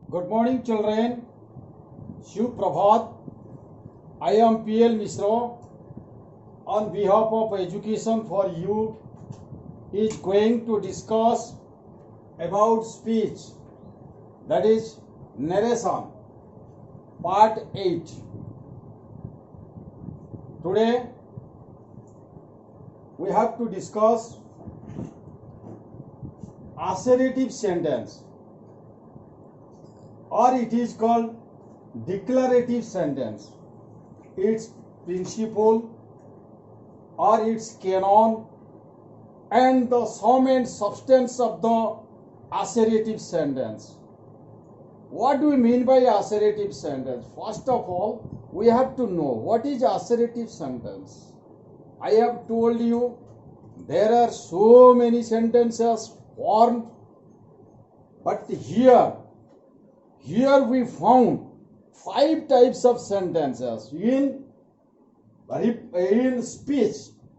Good morning, children. Shiv Prabhat. I am PL Misra. On behalf of Education for You, is going to discuss about speech, that is narration, part 8. Today we have to discuss assertive sentence, or it is called declarative sentence. Its principle or its canon and the sum and substance of the assertive sentence. What do we mean by assertive sentence? First of all, we have to know what is assertive sentence. I have told you there are so many sentences formed, but here we found 5 types of sentences in speech,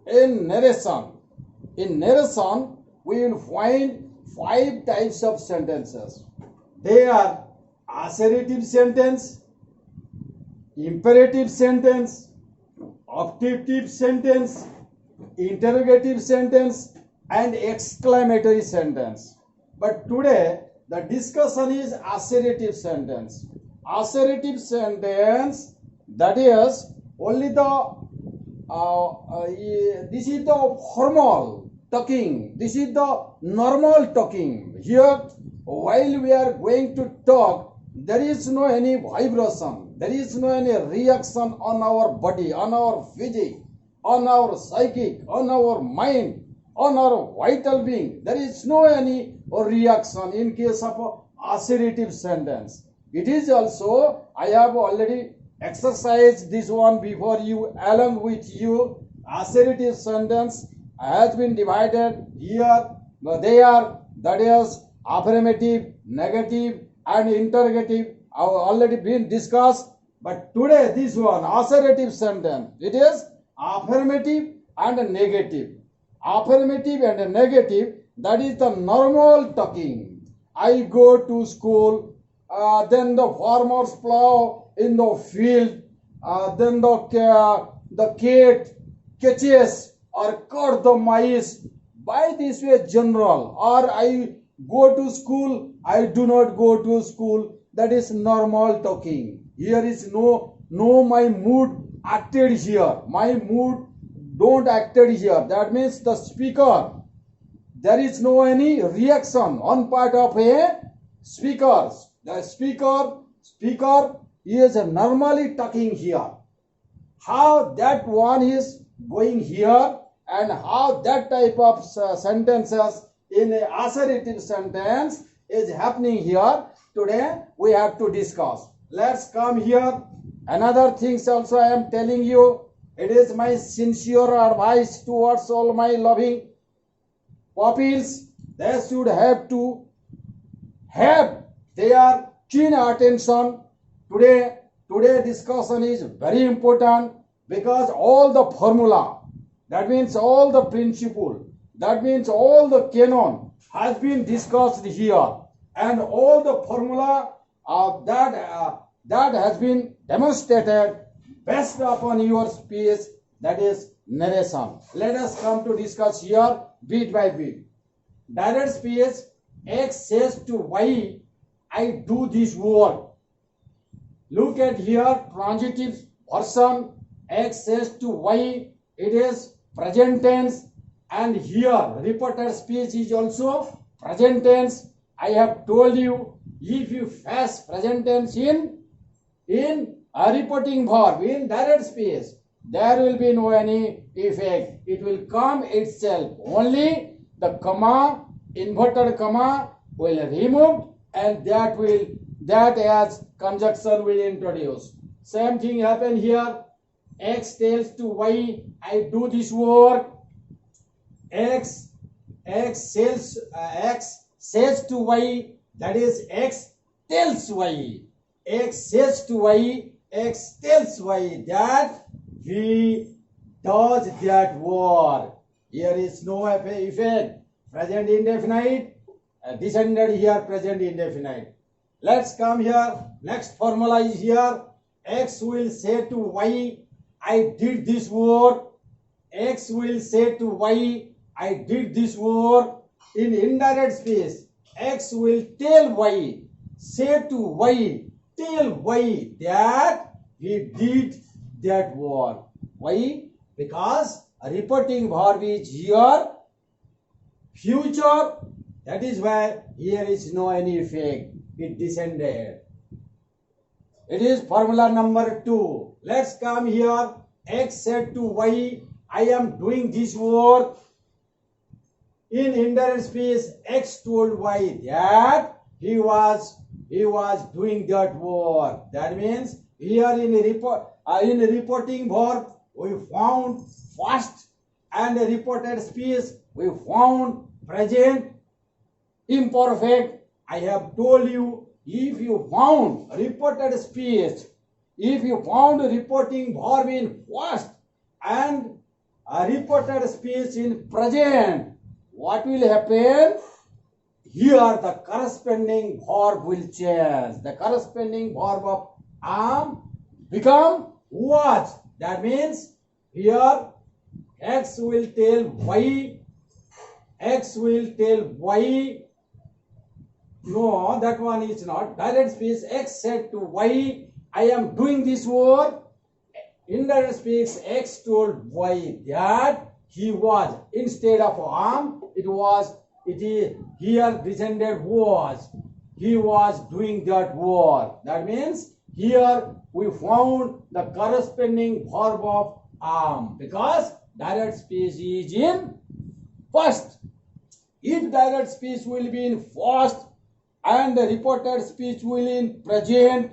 in narration. In narration, we will find 5 types of sentences. They are assertive sentence, imperative sentence, optative sentence, interrogative sentence, and exclamatory sentence. But today the discussion is assertive sentence. Assertive sentence, that is only this is the formal talking, this is the normal talking. Here, while we are going to talk, there is no any vibration, there is no any reaction on our body, on our physique, on our psychic, on our mind, on our vital being. There is no any reaction in case of assertive sentence. It is also, I have already exercised this one before you, along with you. Assertive sentence has been divided here. They are, that is affirmative, negative, and interrogative, have already been discussed. But today this one, assertive sentence, it is affirmative and negative. Affirmative and negative, that is the normal talking. I go to school, then the farmers plow in the field, then the cat catches or caught the mice. By this way general, or I go to school, I do not go to school, that is normal talking. Here is no my mood acted here, my mood don't acted here. That means the speaker, there is no any reaction on part of a speaker. The speaker is normally talking here. How that one is going here and how that type of sentences in a assertive sentence is happening here, today we have to discuss. Let's come here. Another things also I am telling you. It is my sincere advice towards all my loving pupils. They should have to have their keen attention. Today discussion is very important, because all the formula, that means all the principle, that means all the canon has been discussed here, and all the formula that has been demonstrated based upon your speech, that is narration. Let us come to discuss here bit by bit. Direct speech, X says to Y, I do this work. Look at here, transitive version, X says to Y, it is present tense, and here repeated speech is also present tense. I have told you, if you face present tense in a repeating verb in direct speech, there will be no any effect. It will come itself. Only the comma, inverted comma will remove, and that as conjunction will introduce. Same thing happen here. X tells to Y, I do this work. X says to Y, that is X tells Y. X says to Y, X tells Y that he does that work. Here is no effect. present indefinite, descended here present indefinite. Let's come here. Next formula is here. X will say to Y, I did this work. X will say to Y, I did this work. In indirect space, X will tell Y, say to Y, tell Y that he did that work. Why? Because a repeating verb is here, future. That is why here is no any effect. It descended. It is formula number 2. Let's come here. X said to Y, I am doing this work. In indirect space, X told Y that he was doing that work. That means here in a reporting verb we found first, and a reported speech we found present imperfect. I have told you, if you found reported speech, if you found a reporting verb in first and a reported speech in present, what will happen? Here the corresponding verb will change. The corresponding verb of am become was. That means here X will tell Y. X will tell Y. No, that one is not. Direct speech, X said to Y, I am doing this work. Indirect speech, X told Y that he was. Instead of am, it is here descended was. He was doing that work. That means here we found the corresponding verb of am, because direct speech is in first. If direct speech will be in first and the reported speech will in present,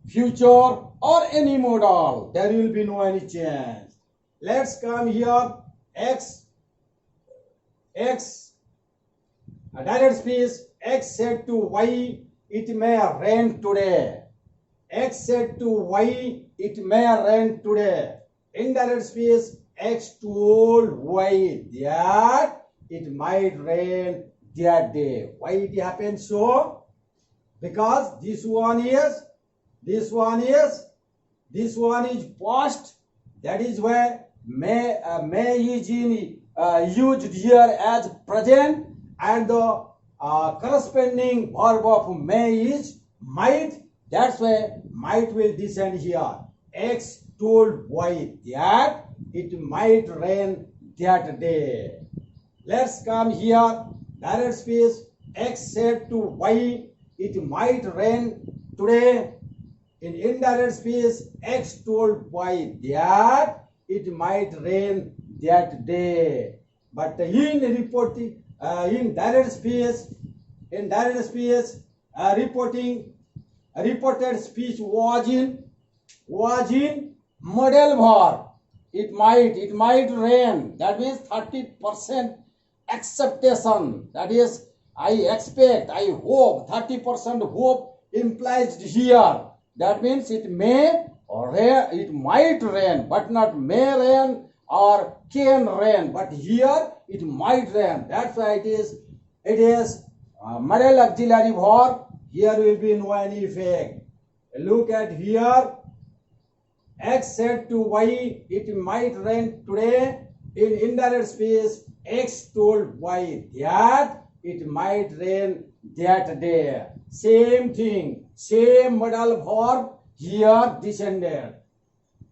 future or any modal, there will be no any change. Let's come here. X direct speech, X said to Y, it may rain today. X said to Y, it may rain today. Indirect speech, X told Y that it might rain that day. Why it happens so? Because this one is past. That is why may is used here as present, and the corresponding verb of may is might. That's why might will descend here. X told Y that it might rain that day. Let's come here. Direct speech, X said to Y, it might rain today. In indirect speech, X told Y that it might rain that day. But in reporting, in direct speech, reported speech was in modal verb. It might rain. That means 30% acceptation. That is, I expect, I hope. 30% hope implies here. That means it may or it might rain, but not may rain or can rain. But here it might rain. That's why it is modal auxiliary verb. Here will be no any effect. Look at here. X said to Y, it might rain today. In indirect speech, X told Y that it might rain that day. Same thing, same modal verb here descended.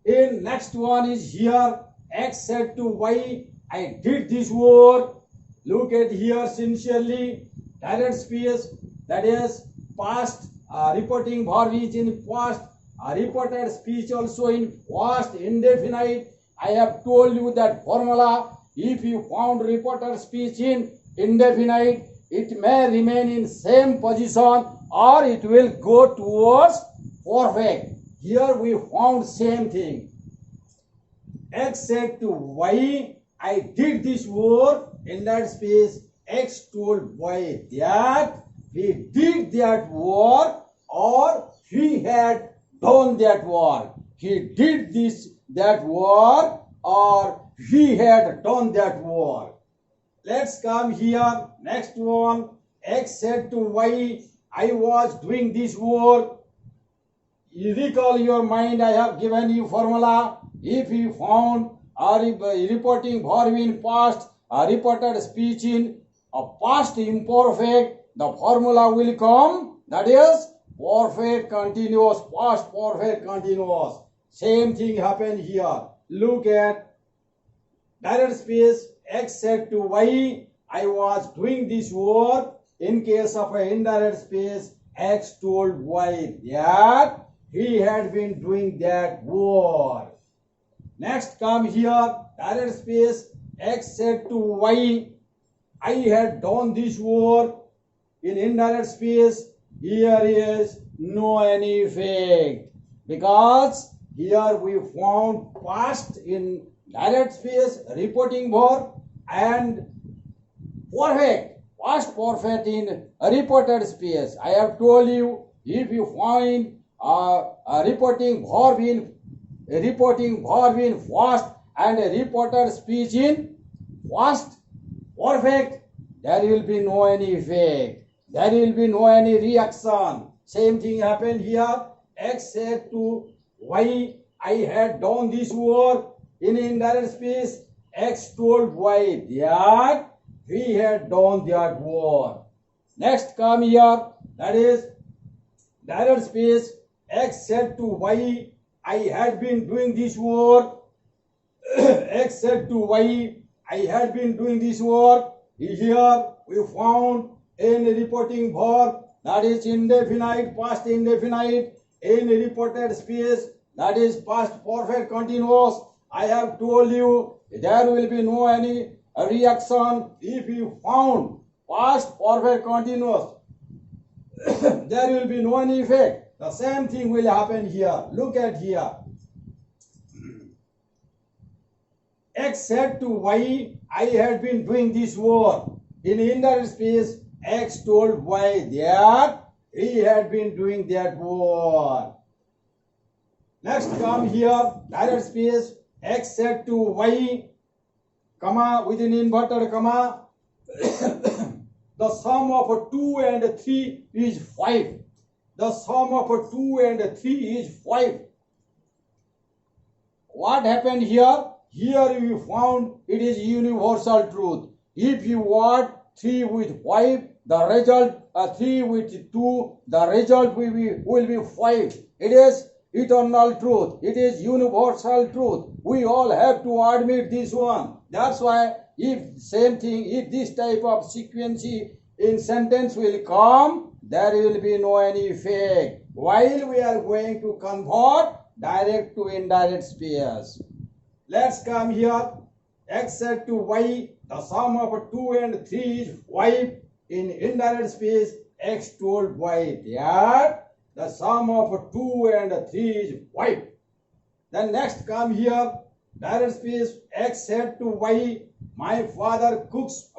In next one is here, X said to Y, I did this work. Look at here sincerely. Direct speech, that is past, reporting verb is in past, reported speech also in past indefinite. I have told you that formula. If you found reported speech in indefinite, it may remain in same position or it will go towards perfect. Here we found same thing. X said to Y, I did this work. In that space, X told Y that he did that work or he had done that work. He did that work or he had done that work. Let's come here. Next one. X said to Y, I was doing this work. You recall your mind, I have given you formula. If you found a reporting verb in past, a reported speech in a past imperfect, the formula will come. That is perfect continuous, past perfect continuous. Same thing happened here. Look at direct space. X said to Y, I was doing this work. In case of an indirect space, X told Y that he had been doing that work. Next come here, direct space. X said to Y, I had done this work. In indirect space, here is no any effect, because here we found past in direct space reporting verb and perfect, past perfect in reported space. I have told you, if you find a reporting verb in past and a reported speech in past perfect, there will be no any effect. There will be no any reaction. Same thing happened here. X said to Y, I had done this work. In indirect space, X told Y that he had done that work. Next come here, that is direct space. X said to Y, I had been doing this work. X said to Y, I had been doing this work. Here we found in reporting verb, that is indefinite, past indefinite, in reported space, that is past perfect continuous. I have told you there will be no any reaction if you found past perfect continuous. There will be no any effect. The same thing will happen here. Look at here. X said to Y, I had been doing this work. In indirect space, X told Y that he had been doing that work. Next come here, direct space. X said to Y, comma, within inverted comma, the sum of 2 and 3 is 5. The sum of 2 and 3 is 5. What happened here? Here we found it is universal truth. If you add 3 with 5, the result 3 with 2, the result will be 5. It is eternal truth. It is universal truth. We all have to admit this one. That's why if same thing, if this type of sequence in sentence will come, there will be no any effect. While we are going to convert direct to indirect space. Let's come here. X said to Y, the sum of 2 and 3 is 5. In indirect space, X told Y that the sum of 2 and 3 is 5. Then next come here, direct space. X said to Y, my mother cooks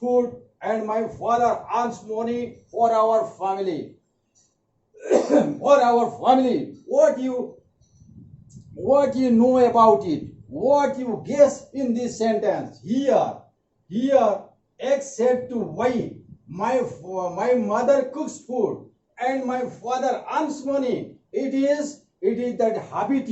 food and my father earns money for our family. For our family. What you know about it? What you guess in this sentence? Here, X said to Y, my mother cooks food and my father earns money. It is that habit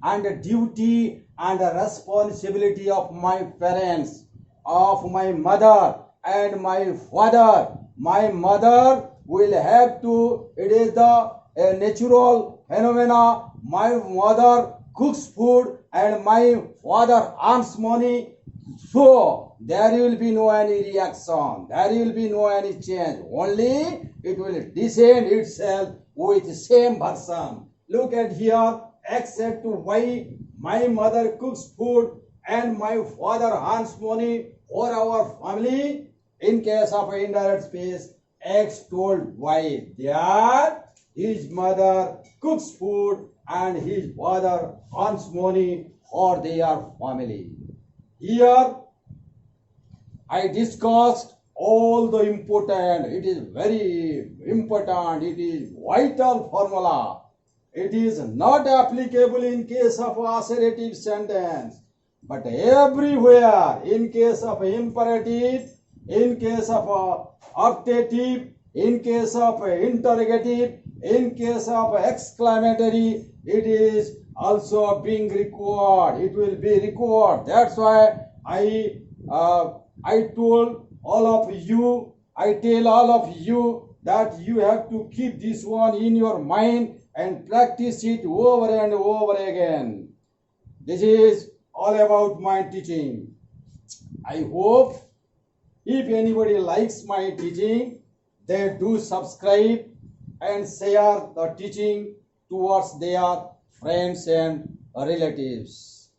and duty and responsibility of my parents, of my mother and my father. My mother will have to, it is the natural phenomena. My mother cooks food and my father earns money. So there will be no any reaction. There will be no any change. Only it will descend itself with the same version. Look at here. X said to Y, my mother cooks food and my father earns money for our family. In case of indirect space, X told Y that his mother cooks food and his father earns money for their family. Here I discussed all the important, it is very important, it is vital formula. It is not applicable in case of assertive sentence, But everywhere, in case of imperative, in case of optative, in case of interrogative, in case of exclamatory, it is also being required. It will be required. That's why I told all of you, I tell all of you that you have to keep this one in your mind and practice it over and over again. This is all about my teaching. I hope if anybody likes my teaching, they do subscribe and share the teaching towards their friends and relatives.